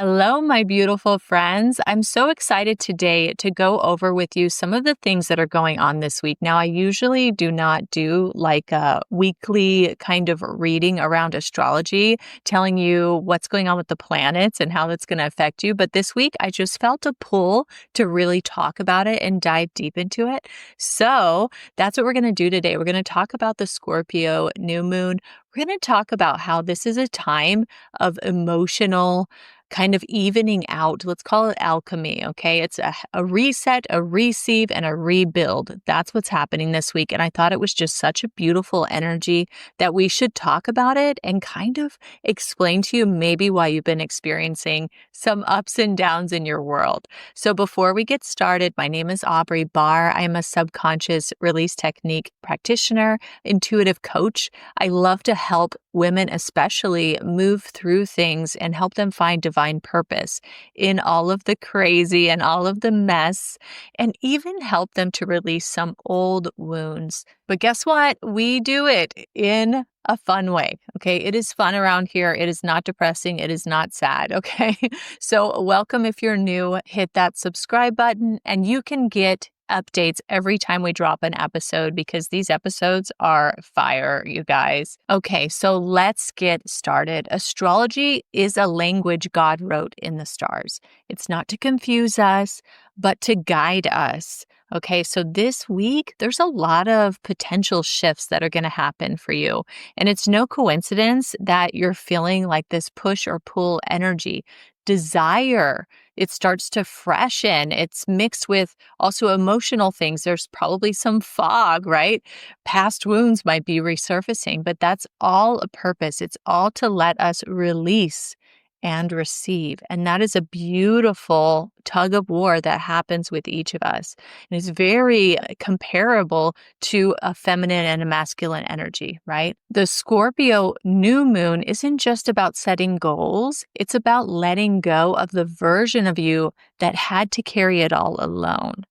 Hello, my beautiful friends. I'm so excited today to go over with you some of the things that are going on this week. Now, I usually do not do like a weekly kind of reading around astrology, telling you what's going on with the planets and how that's going to affect you. But this week, I just felt a pull to really talk about it and dive deep into it. So that's what we're going to do today. We're going to talk about the Scorpio new moon. We're going to talk about how this is a time of emotional kind of evening out. Let's call it alchemy, okay? It's a reset, a receive, and a rebuild. That's what's happening this week. And I thought it was just such a beautiful energy that we should talk about it and kind of explain to you maybe why you've been experiencing some ups and downs in your world. So before we get started, my name is Aubrey Bahr. I am a subconscious release technique practitioner, intuitive coach. I love to help women especially move through things and help them find divine purpose in all of the crazy and all of the mess, and even help them to release some old wounds. But guess what? We do it in a fun way. Okay. It is fun around here. It is not depressing. It is not sad. Okay. So welcome if you're new, hit that subscribe button and you can get updates every time we drop an episode because these episodes are fire, you guys. Okay, so let's get started. Astrology is a language God wrote in the stars. It's not to confuse us, but to guide us. Okay, so this week, there's a lot of potential shifts that are going to happen for you. And it's no coincidence that you're feeling like this push or pull energy. Desire, it starts to freshen. It's mixed with also emotional things. There's probably some fog, right? Past wounds might be resurfacing, but that's all a purpose. It's all to let us release and receive. And that is a beautiful tug of war that happens with each of us. And it's very comparable to a feminine and a masculine energy, right? The Scorpio new moon isn't just about setting goals. It's about letting go of the version of you that had to carry it all alone.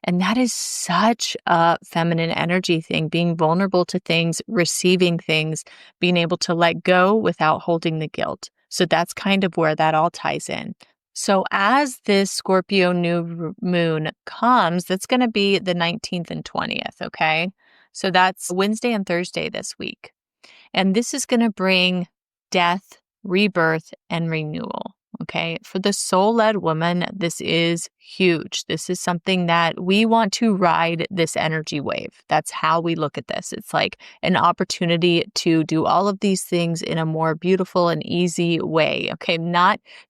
And that is such a feminine energy thing, being vulnerable to things, receiving things, being able to let go without holding the guilt. So that's kind of where that all ties in. So as this Scorpio new moon comes, that's going to be the 19th and 20th, okay? So that's Wednesday and Thursday this week. And this is going to bring death, rebirth, and renewal. Okay. For the soul-led woman, this is huge. This is something that we want to ride this energy wave. That's how we look at this. It's like an opportunity to do all of these things in a more beautiful and easy way. Okay.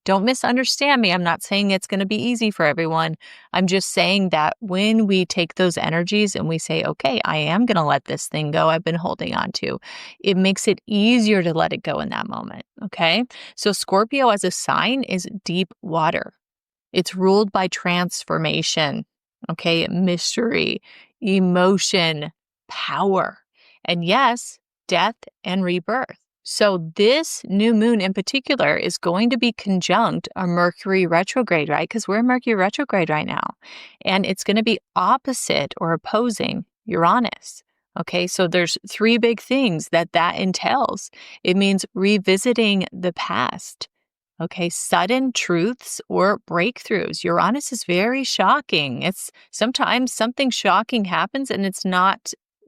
Don't misunderstand me. I'm not saying it's going to be easy for everyone. I'm just saying that when we take those energies and we say, okay, I am going to let this thing go I've been holding on to, it makes it easier to let it go in that moment. Okay. So Scorpio as a sign is deep water. It's ruled by transformation, okay, mystery, emotion, power, and yes, death and rebirth. So this new moon in particular is going to be conjunct a Mercury retrograde, right? Because we're in Mercury retrograde right now. And it's going to be opposite or opposing Uranus. Okay, so there's three big things that entails. It means revisiting the past. Okay, sudden truths or breakthroughs. Uranus is very shocking. It's sometimes something shocking happens and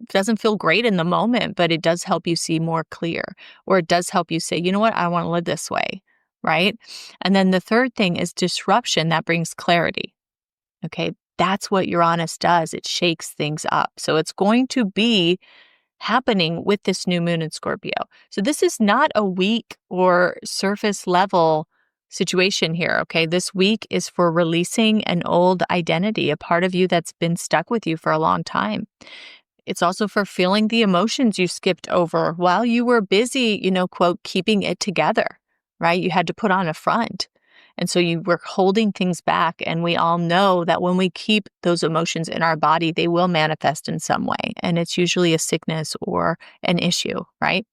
doesn't feel great in the moment, but it does help you see more clear, or it does help you say, you know what, I want to live this way, right? And then the third thing is disruption that brings clarity. Okay, that's what Uranus does. It shakes things up. So it's going to be happening with this new moon in Scorpio. So this is not a weak or surface level situation here, okay? This week is for releasing an old identity, a part of you that's been stuck with you for a long time. It's also for feeling the emotions you skipped over while you were busy, quote, keeping it together, right? You had to put on a front. And so you were holding things back. And we all know that when we keep those emotions in our body, they will manifest in some way. And it's usually a sickness or an issue, right?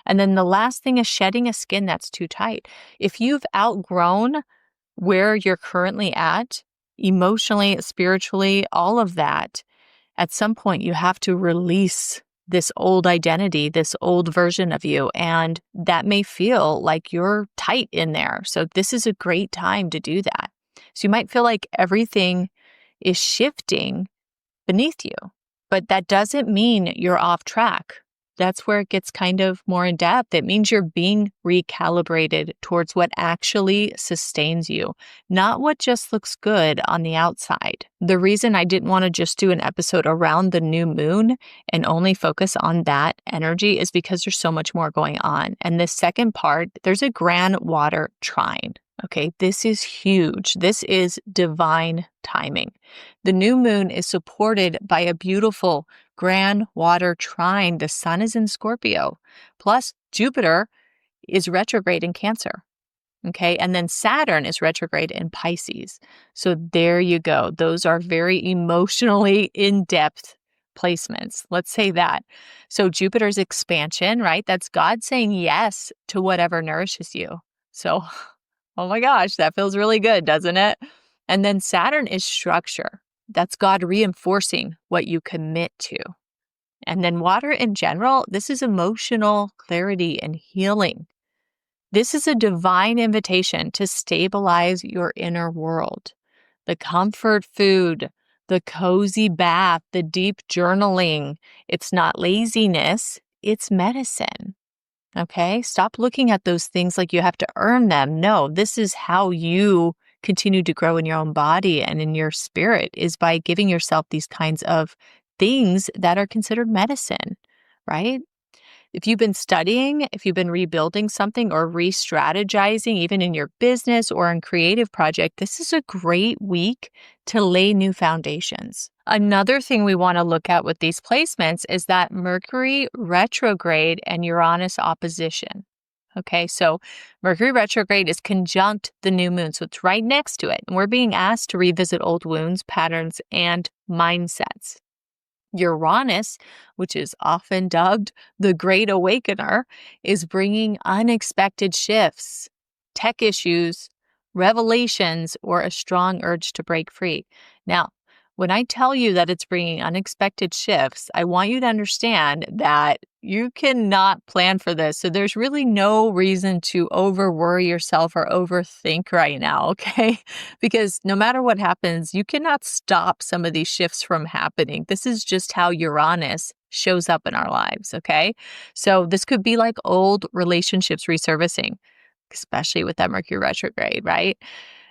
And then the last thing is shedding a skin that's too tight. If you've outgrown where you're currently at, emotionally, spiritually, all of that, at some point you have to release this old identity, this old version of you, and that may feel like you're tight in there. So this is a great time to do that. So you might feel like everything is shifting beneath you, but that doesn't mean you're off track. That's where it gets kind of more in depth. It means you're being recalibrated towards what actually sustains you, not what just looks good on the outside. The reason I didn't want to just do an episode around the new moon and only focus on that energy is because there's so much more going on. And the second part, there's a grand water trine. Okay, this is huge. This is divine timing. The new moon is supported by a beautiful grand water trine. The sun is in Scorpio. Plus, Jupiter is retrograde in Cancer. Okay, and then Saturn is retrograde in Pisces. So there you go. Those are very emotionally in-depth placements. Let's say that. So Jupiter's expansion, right? That's God saying yes to whatever nourishes you. So oh my gosh, that feels really good, doesn't it? And then Saturn is structure. That's God reinforcing what you commit to. And then water in general, this is emotional clarity and healing. This is a divine invitation to stabilize your inner world. The comfort food, the cozy bath, the deep journaling. It's not laziness, it's medicine. Okay, stop looking at those things like you have to earn them. No, this is how you continue to grow in your own body and in your spirit, is by giving yourself these kinds of things that are considered medicine, right? If you've been studying, if you've been rebuilding something or re-strategizing, even in your business or in creative project, this is a great week to lay new foundations. Another thing we want to look at with these placements is that Mercury retrograde and Uranus opposition. Okay, so Mercury retrograde is conjunct the new moon, so it's right next to it. And we're being asked to revisit old wounds, patterns, and mindsets. Uranus, which is often dubbed the Great Awakener, is bringing unexpected shifts, tech issues, revelations, or a strong urge to break free. Now, when I tell you that it's bringing unexpected shifts, I want you to understand that you cannot plan for this. So there's really no reason to over worry yourself or overthink right now, okay? Because no matter what happens, you cannot stop some of these shifts from happening. This is just how Uranus shows up in our lives, okay? So this could be like old relationships resurfacing, especially with that Mercury retrograde, right?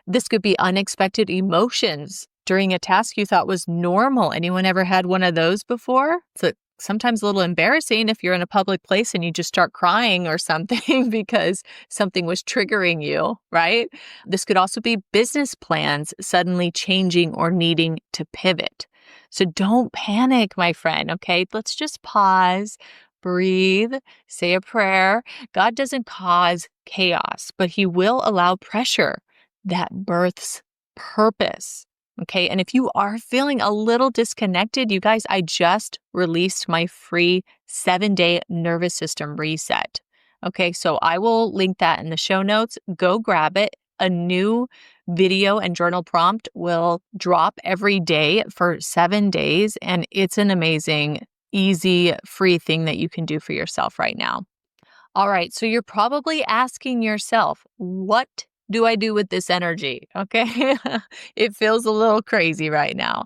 This could be unexpected emotions during a task you thought was normal. Anyone ever had one of those before? It's sometimes a little embarrassing if you're in a public place and you just start crying or something because something was triggering you, right? This could also be business plans suddenly changing or needing to pivot. So don't panic, my friend, okay? Let's just pause, breathe, say a prayer. God doesn't cause chaos, but He will allow pressure that births purpose. Okay, and if you are feeling a little disconnected, you guys, I just released my free 7-day nervous system reset. Okay, so I will link that in the show notes. Go grab it. A new video and journal prompt will drop every day for 7 days, and it's an amazing, easy, free thing that you can do for yourself right now. All right, so you're probably asking yourself, what do I do with this energy? Okay. It feels a little crazy right now.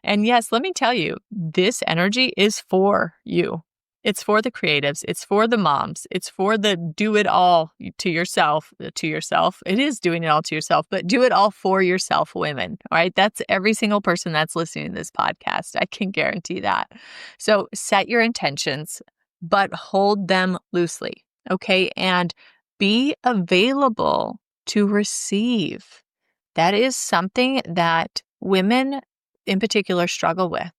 And yes, let me tell you, this energy is for you. It's for the creatives. It's for the moms. It's for the do it all to yourself. It is doing it all to yourself, but do it all for yourself, women. All right. That's every single person that's listening to this podcast. I can guarantee that. So set your intentions, but hold them loosely. Okay. And be available to receive. That is something that women in particular struggle with.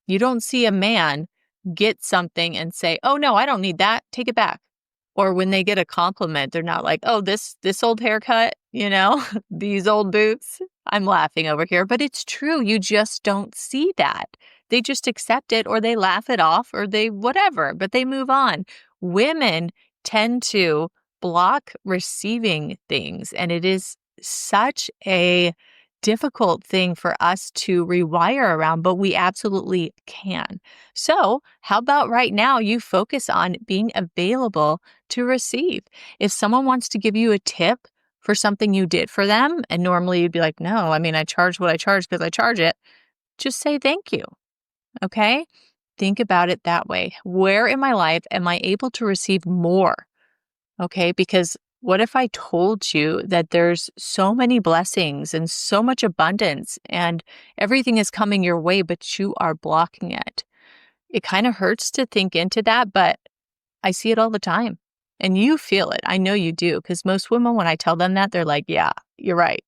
You don't see a man get something and say, oh no, I don't need that. Take it back. Or when they get a compliment, they're not like, oh, this old haircut, these old boots. I'm laughing over here, but it's true. You just don't see that. They just accept it or they laugh it off or they whatever, but they move on. Women tend to block receiving things. And it is such a difficult thing for us to rewire around, but we absolutely can. So, how about right now you focus on being available to receive? If someone wants to give you a tip for something you did for them, and normally you'd be like, no, I mean, I charge what I charge because I charge it, just say thank you. Okay. Think about it that way. Where in my life am I able to receive more? Okay. Because what if I told you that there's so many blessings and so much abundance and everything is coming your way, but you are blocking it? It kind of hurts to think into that, but I see it all the time. And you feel it. I know you do. Because most women, when I tell them that, they're like, yeah, you're right.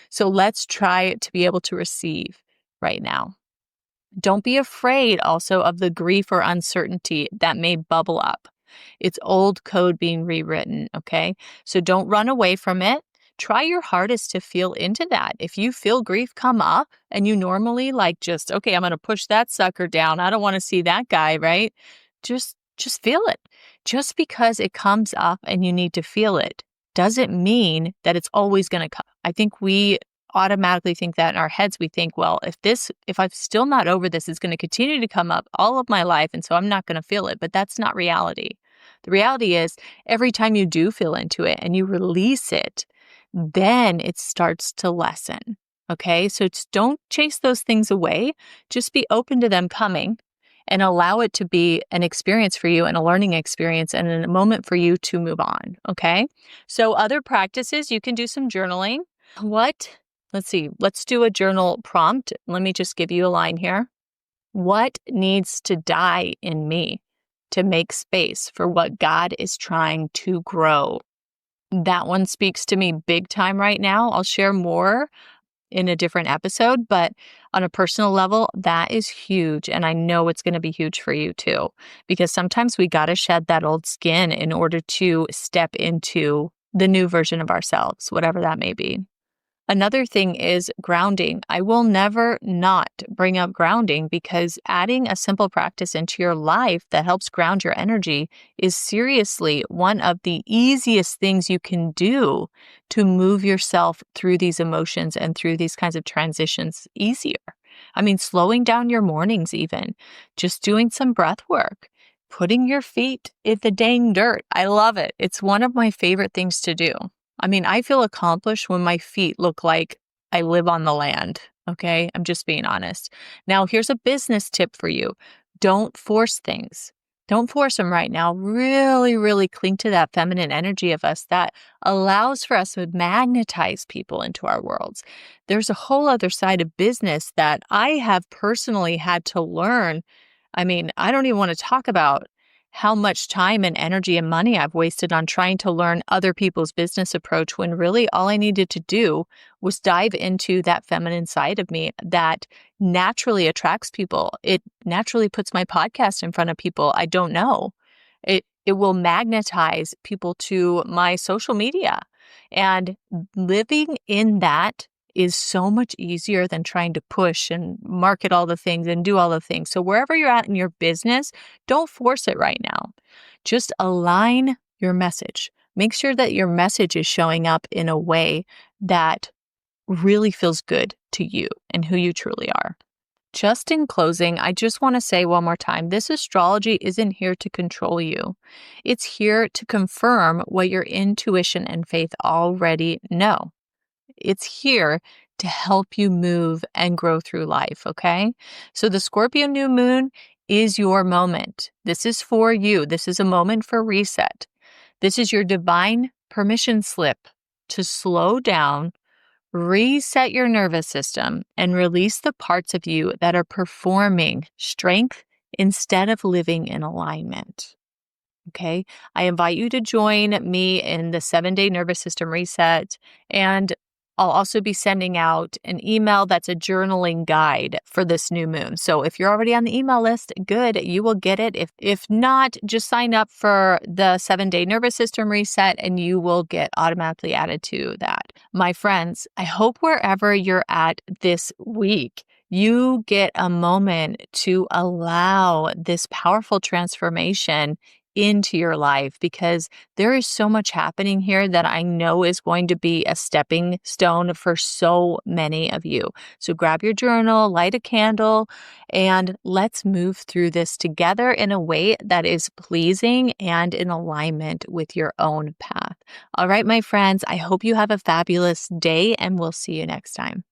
So let's try to be able to receive right now. Don't be afraid also of the grief or uncertainty that may bubble up. It's old code being rewritten, okay? So don't run away from it. Try your hardest to feel into that. If you feel grief come up and you normally like just, okay, I'm going to push that sucker down. I don't want to see that guy, right? Just feel it. Just because it comes up and you need to feel it doesn't mean that it's always going to come. I think we automatically think that in our heads. We think, well, if I'm still not over this, it's going to continue to come up all of my life. And so I'm not going to feel it. But that's not reality. The reality is every time you do feel into it and you release it, then it starts to lessen. Okay. So don't chase those things away. Just be open to them coming and allow it to be an experience for you and a learning experience and a moment for you to move on. Okay. So other practices, you can do some journaling. Let's see. Let's do a journal prompt. Let me just give you a line here. What needs to die in me to make space for what God is trying to grow? That one speaks to me big time right now. I'll share more in a different episode, but on a personal level, that is huge. And I know it's going to be huge for you too, because sometimes we got to shed that old skin in order to step into the new version of ourselves, whatever that may be. Another thing is grounding. I will never not bring up grounding because adding a simple practice into your life that helps ground your energy is seriously one of the easiest things you can do to move yourself through these emotions and through these kinds of transitions easier. I mean, slowing down your mornings even, just doing some breath work, putting your feet in the dang dirt. I love it. It's one of my favorite things to do. I mean, I feel accomplished when my feet look like I live on the land. Okay. I'm just being honest. Now, here's a business tip for you. Don't force things. Don't force them right now. Really, really cling to that feminine energy of us that allows for us to magnetize people into our worlds. There's a whole other side of business that I have personally had to learn. I mean, I don't even want to talk about how much time and energy and money I've wasted on trying to learn other people's business approach when really all I needed to do was dive into that feminine side of me that naturally attracts people. It naturally puts my podcast in front of people I don't know. It will magnetize people to my social media. And living in that is so much easier than trying to push and market all the things and do all the things. So wherever you're at in your business, don't force it right now. Just align your message. Make sure that your message is showing up in a way that really feels good to you and who you truly are. Just in closing, I just want to say one more time, this astrology isn't here to control you. It's here to confirm what your intuition and faith already know. It's here to help you move and grow through life, okay? So the Scorpio new moon is your moment. This is for you. This is a moment for reset. This is your divine permission slip to slow down, reset your nervous system, and release the parts of you that are performing strength instead of living in alignment. Okay, I invite you to join me in the 7-day nervous system reset, and I'll also be sending out an email that's a journaling guide for this new moon. So if you're already on the email list, good, you will get it. If not, just sign up for the 7-day nervous system reset and you will get automatically added to that. My friends, I hope wherever you're at this week, you get a moment to allow this powerful transformation into your life, because there is so much happening here that I know is going to be a stepping stone for so many of you. So grab your journal, light a candle, and let's move through this together in a way that is pleasing and in alignment with your own path. All right, my friends, I hope you have a fabulous day, and we'll see you next time.